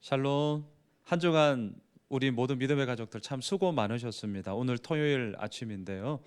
샬롬. 한 주간 우리 모든 믿음의 가족들 참 수고 많으셨습니다. 오늘 토요일 아침인데요.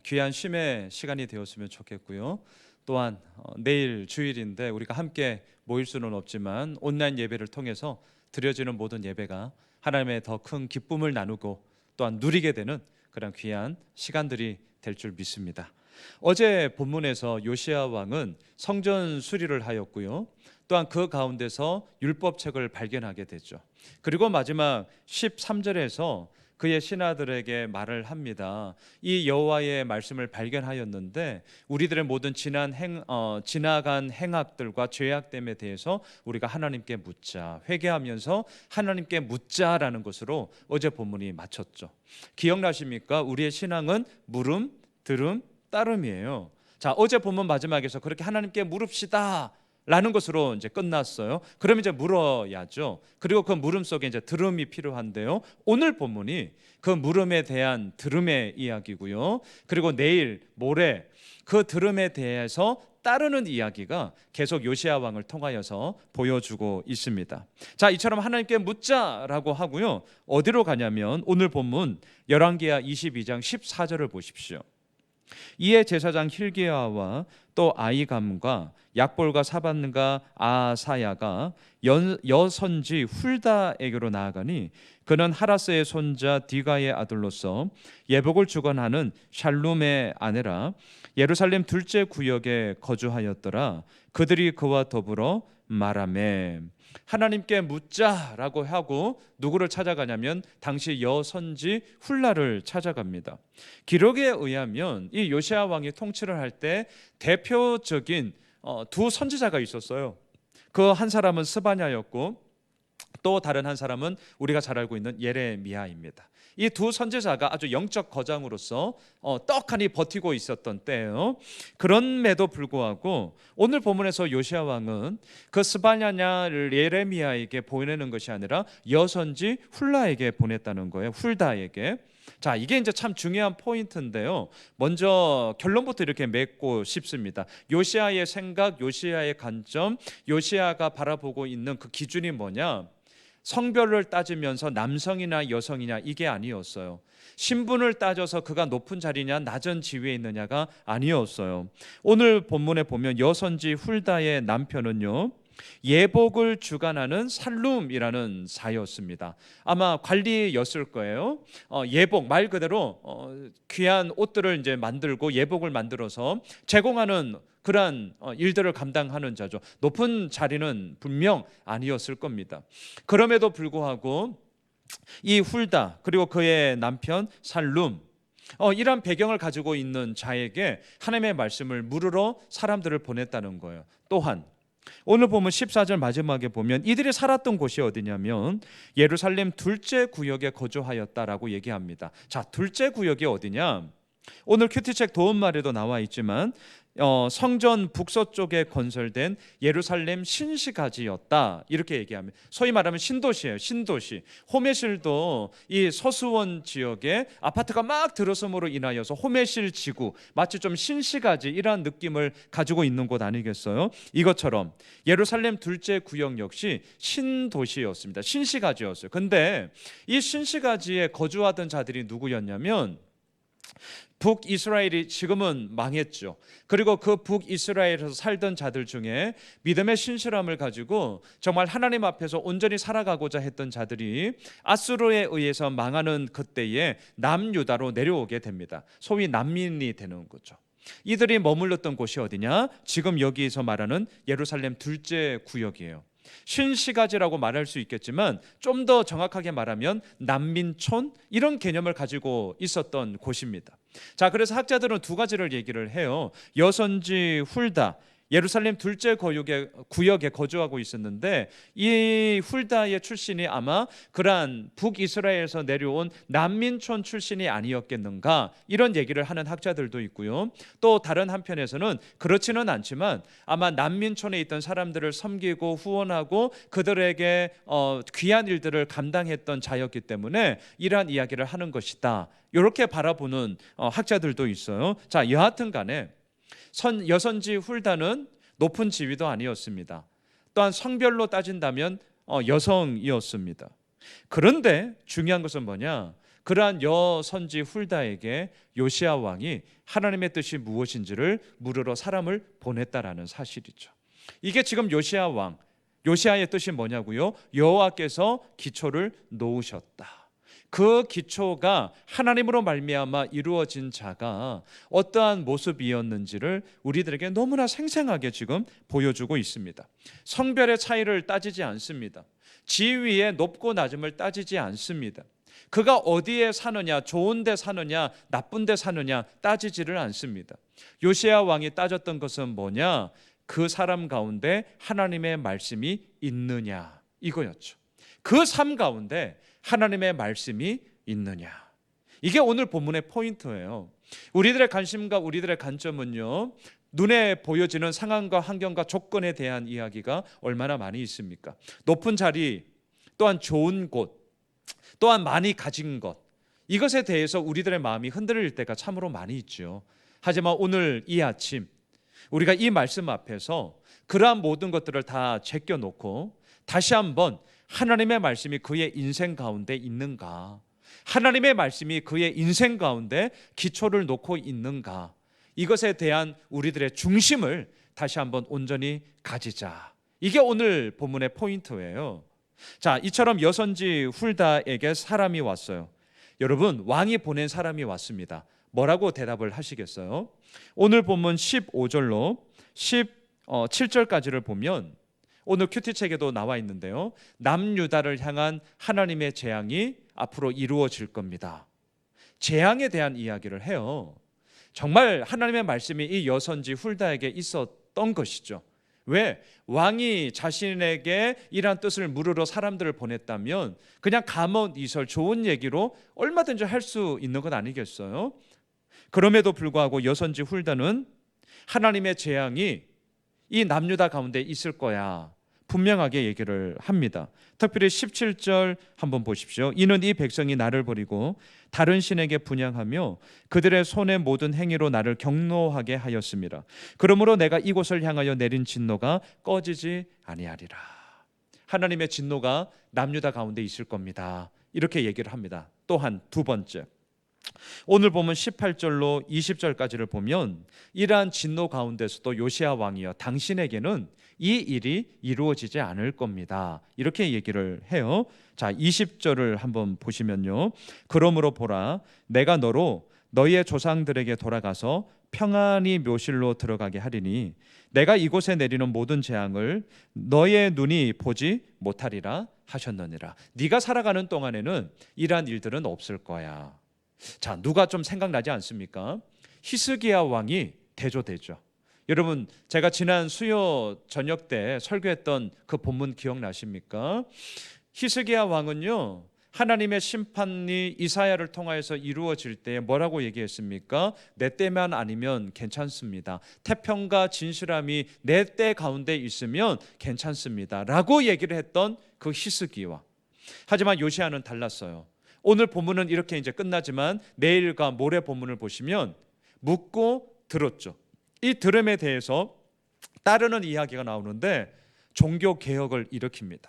귀한 쉼의 시간이 되었으면 좋겠고요. 또한 내일 주일인데 우리가 함께 모일 수는 없지만 온라인 예배를 통해서 드려지는 모든 예배가 하나님의 더 큰 기쁨을 나누고 또한 누리게 되는 그런 귀한 시간들이 될 줄 믿습니다. 어제 본문에서 요시야 왕은 성전 수리를 하였고요. 또한 그 가운데서 율법책을 발견하게 되죠. 그리고 마지막 13절에서 그의 신하들에게 말을 합니다. 이 여호와의 말씀을 발견하였는데 우리들의 모든 지나간 행악들과 죄악됨에 대해서 우리가 하나님께 묻자, 회개하면서 하나님께 묻자라는 것으로 어제 본문이 마쳤죠. 기억나십니까? 우리의 신앙은 물음, 들음, 따름이에요. 자, 어제 본문 마지막에서 그렇게 하나님께 물읍시다 라는 것으로 이제 끝났어요. 그럼 이제 물어야죠. 그리고 그 물음 속에 이제 들음이 필요한데요. 오늘 본문이 그 물음에 대한 들음의 이야기고요. 그리고 내일, 모레 그 들음에 대해서 따르는 이야기가 계속 요시야 왕을 통하여서 보여주고 있습니다. 자, 이처럼 하나님께 묻자라고 하고요. 어디로 가냐면 오늘 본문 열왕기하 22장 14절을 보십시오. 이에 제사장 힐기야와 또 아이감과 약볼과 사반과 아사야가 여선지 훌다에게로 나아가니 그는 하라스의 손자 디가의 아들로서 예복을 주관하는 샬룸의 아내라 예루살렘 둘째 구역에 거주하였더라. 그들이 그와 더불어 말하매 하나님께 묻자라고 하고 누구를 찾아가냐면 당시 여선지 훌라를 찾아갑니다. 기록에 의하면 이 요시야 왕이 통치를 할 때 대표적인 두 선지자가 있었어요. 그 한 사람은 스바냐였고 또 다른 한 사람은 우리가 잘 알고 있는 예레미야입니다. 이 두 선지자가 아주 영적 거장으로서 떡하니 버티고 있었던 때예요. 그럼에도 불구하고 오늘 본문에서 요시야 왕은 그 스바냐를 예레미야에게 보내는 것이 아니라 여선지 훌라에게 보냈다는 거예요. 훌다에게. 자, 이게 이제 참 중요한 포인트인데요. 먼저 결론부터 이렇게 맺고 싶습니다. 요시야의 생각, 요시야의 관점, 요시야가 바라보고 있는 그 기준이 뭐냐? 성별을 따지면서 남성이나 여성이냐 이게 아니었어요. 신분을 따져서 그가 높은 자리냐 낮은 지위에 있느냐가 아니었어요. 오늘 본문에 보면 여선지 훌다의 남편은요, 예복을 주관하는 살룸이라는 사였습니다. 아마 관리였을 거예요. 예복 말 그대로 귀한 옷들을 이제 만들고 예복을 만들어서 제공하는 그러한 일들을 감당하는 자죠. 높은 자리는 분명 아니었을 겁니다. 그럼에도 불구하고 이 훌다 그리고 그의 남편 살룸 이런 배경을 가지고 있는 자에게 하나님의 말씀을 물으러 사람들을 보냈다는 거예요. 또한 오늘 보면 14절 마지막에 보면 이들이 살았던 곳이 어디냐면 예루살렘 둘째 구역에 거주하였다라고 얘기합니다. 자, 둘째 구역이 어디냐? 오늘 큐티책 도움말에도 나와 있지만 성전 북서쪽에 건설된 예루살렘 신시가지였다 이렇게 얘기합니다. 소위 말하면 신도시예요. 신도시. 호메실도 이 서수원 지역에 아파트가 막 들어섬으로 인하여서 호메실 지구, 마치 좀 신시가지 이런 느낌을 가지고 있는 곳 아니겠어요? 이것처럼 예루살렘 둘째 구역 역시 신도시였습니다. 신시가지였어요. 근데 이 신시가지에 거주하던 자들이 누구였냐면 북이스라엘이 지금은 망했죠. 그리고 그 북이스라엘에서 살던 자들 중에 믿음의 신실함을 가지고 정말 하나님 앞에서 온전히 살아가고자 했던 자들이 아수르에 의해서 망하는 그때에 남유다로 내려오게 됩니다. 소위 난민이 되는 거죠. 이들이 머물렀던 곳이 어디냐? 지금 여기에서 말하는 예루살렘 둘째 구역이에요. 신시가지라고 말할 수 있겠지만 좀 더 정확하게 말하면 난민촌 이런 개념을 가지고 있었던 곳입니다. 자, 그래서 학자들은 두 가지를 얘기를 해요. 여선지 훌다 예루살렘 둘째 구역에 거주하고 있었는데 이 훌다의 출신이 아마 그러한 북이스라엘에서 내려온 난민촌 출신이 아니었겠는가 이런 얘기를 하는 학자들도 있고요. 또 다른 한편에서는 그렇지는 않지만 아마 난민촌에 있던 사람들을 섬기고 후원하고 그들에게 귀한 일들을 감당했던 자였기 때문에 이러한 이야기를 하는 것이다. 이렇게 바라보는 학자들도 있어요. 자, 여하튼 간에 여선지 훌다는 높은 지위도 아니었습니다. 또한 성별로 따진다면 여성이었습니다. 그런데 중요한 것은 뭐냐? 그러한 여선지 훌다에게 요시야 왕이 하나님의 뜻이 무엇인지를 물으러 사람을 보냈다라는 사실이죠. 이게 지금 요시야 왕, 요시야의 뜻이 뭐냐고요? 여호와께서 기초를 놓으셨다. 그 기초가 하나님으로 말미암아 이루어진 자가 어떠한 모습이었는지를 우리들에게 너무나 생생하게 지금 보여주고 있습니다. 성별의 차이를 따지지 않습니다. 지위의 높고 낮음을 따지지 않습니다. 그가 어디에 사느냐, 좋은 데 사느냐, 나쁜 데 사느냐 따지지를 않습니다. 요시야 왕이 따졌던 것은 뭐냐? 그 사람 가운데 하나님의 말씀이 있느냐, 이거였죠. 그 삶 가운데 하나님의 말씀이 있느냐, 이게 오늘 본문의 포인트예요. 우리들의 관심과 우리들의 관점은요, 눈에 보여지는 상황과 환경과 조건에 대한 이야기가 얼마나 많이 있습니까? 높은 자리, 또한 좋은 곳, 또한 많이 가진 것, 이것에 대해서 우리들의 마음이 흔들릴 때가 참으로 많이 있죠. 하지만 오늘 이 아침 우리가 이 말씀 앞에서 그러한 모든 것들을 다 제껴놓고 다시 한번 하나님의 말씀이 그의 인생 가운데 있는가, 하나님의 말씀이 그의 인생 가운데 기초를 놓고 있는가, 이것에 대한 우리들의 중심을 다시 한번 온전히 가지자. 이게 오늘 본문의 포인트예요. 자, 이처럼 여선지 훌다에게 사람이 왔어요. 여러분, 왕이 보낸 사람이 왔습니다. 뭐라고 대답을 하시겠어요? 오늘 본문 15절로 17절까지를 보면 오늘 큐티책에도 나와 있는데요, 남유다를 향한 하나님의 재앙이 앞으로 이루어질 겁니다. 재앙에 대한 이야기를 해요. 정말 하나님의 말씀이 이 여선지 훌다에게 있었던 것이죠. 왜? 왕이 자신에게 이러한 뜻을 물으러 사람들을 보냈다면 그냥 감언이설, 좋은 얘기로 얼마든지 할 수 있는 것 아니겠어요? 그럼에도 불구하고 여선지 훌다는 하나님의 재앙이 이 남유다 가운데 있을 거야 분명하게 얘기를 합니다. 특별히 17절 한번 보십시오. 이는 이 백성이 나를 버리고 다른 신에게 분향하며 그들의 손의 모든 행위로 나를 경노하게 하였습니다. 그러므로 내가 이곳을 향하여 내린 진노가 꺼지지 아니하리라. 하나님의 진노가 남유다 가운데 있을 겁니다. 이렇게 얘기를 합니다. 또한 두 번째, 오늘 보면 18절로 20절까지를 보면 이러한 진노 가운데서도 요시야 왕이여 당신에게는 이 일이 이루어지지 않을 겁니다. 이렇게 얘기를 해요. 자, 20절을 한번 보시면요, 그러므로 보라, 내가 너로 너희의 조상들에게 돌아가서 평안히 묘실로 들어가게 하리니 내가 이곳에 내리는 모든 재앙을 너의 눈이 보지 못하리라 하셨느니라. 네가 살아가는 동안에는 이러한 일들은 없을 거야. 자, 누가 좀 생각나지 않습니까? 히스기야 왕이 대조되죠. 여러분, 제가 지난 수요 저녁 때 설교했던 그 본문 기억나십니까? 히스기야 왕은요, 하나님의 심판이 이사야를 통하여서 이루어질 때 뭐라고 얘기했습니까? 내 때만 아니면 괜찮습니다. 태평과 진실함이 내 때 가운데 있으면 괜찮습니다 라고 얘기를 했던 그 히스기야. 하지만 요시야는 달랐어요. 오늘 본문은 이렇게 이제 끝나지만 내일과 모레 본문을 보시면 묻고 들었죠. 이 들음에 대해서 따르는 이야기가 나오는데 종교 개혁을 일으킵니다.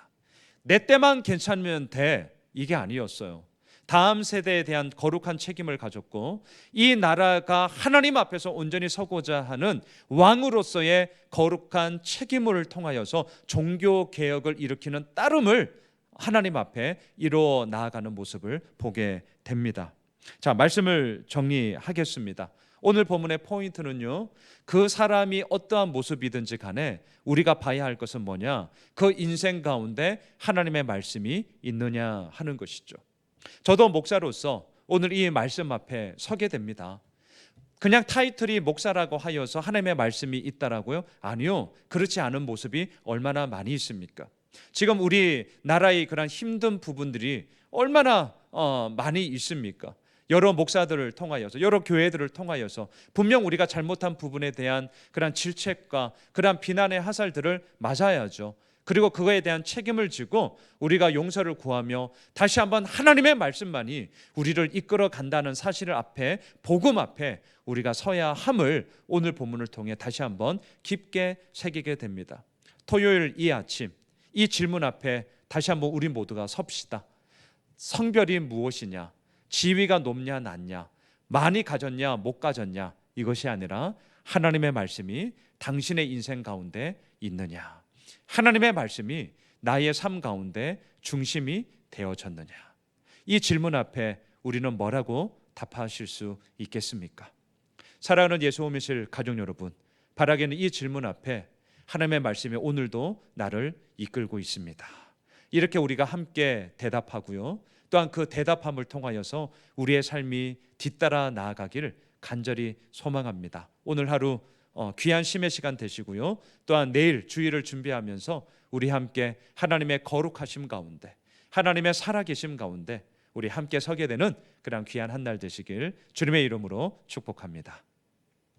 내 때만 괜찮으면 돼, 이게 아니었어요. 다음 세대에 대한 거룩한 책임을 가졌고 이 나라가 하나님 앞에서 온전히 서고자 하는 왕으로서의 거룩한 책임을 통하여서 종교 개혁을 일으키는 따름을 하나님 앞에 이루어 나아가는 모습을 보게 됩니다. 자, 말씀을 정리하겠습니다. 오늘 본문의 포인트는요, 그 사람이 어떠한 모습이든지 간에 우리가 봐야 할 것은 뭐냐? 그 인생 가운데 하나님의 말씀이 있느냐 하는 것이죠. 저도 목사로서 오늘 이 말씀 앞에 서게 됩니다. 그냥 타이틀이 목사라고 하여서 하나님의 말씀이 있다라고요? 아니요, 그렇지 않은 모습이 얼마나 많이 있습니까? 지금 우리 나라의 그런 힘든 부분들이 얼마나 많이 있습니까? 여러 목사들을 통하여서, 여러 교회들을 통하여서 분명 우리가 잘못한 부분에 대한 그런 질책과 그런 비난의 화살들을 맞아야죠. 그리고 그거에 대한 책임을 지고 우리가 용서를 구하며 다시 한번 하나님의 말씀만이 우리를 이끌어 간다는 사실을 앞에, 복음 앞에 우리가 서야 함을 오늘 본문을 통해 다시 한번 깊게 새기게 됩니다. 토요일 이 아침 이 질문 앞에 다시 한번 우리 모두가 섭시다. 성별이 무엇이냐, 지위가 높냐 낮냐, 많이 가졌냐 못 가졌냐, 이것이 아니라 하나님의 말씀이 당신의 인생 가운데 있느냐, 하나님의 말씀이 나의 삶 가운데 중심이 되어졌느냐, 이 질문 앞에 우리는 뭐라고 답하실 수 있겠습니까? 사랑하는 예수 오미실 가족 여러분, 바라기는 이 질문 앞에 하나님의 말씀이 오늘도 나를 이끌고 있습니다. 이렇게 우리가 함께 대답하고요, 또한 그 대답함을 통하여서 우리의 삶이 뒤따라 나아가기를 간절히 소망합니다. 오늘 하루 귀한 심의 시간 되시고요, 또한 내일 주일을 준비하면서 우리 함께 하나님의 거룩하심 가운데, 하나님의 살아계심 가운데 우리 함께 서게 되는 그런 귀한 한 날 되시길 주님의 이름으로 축복합니다.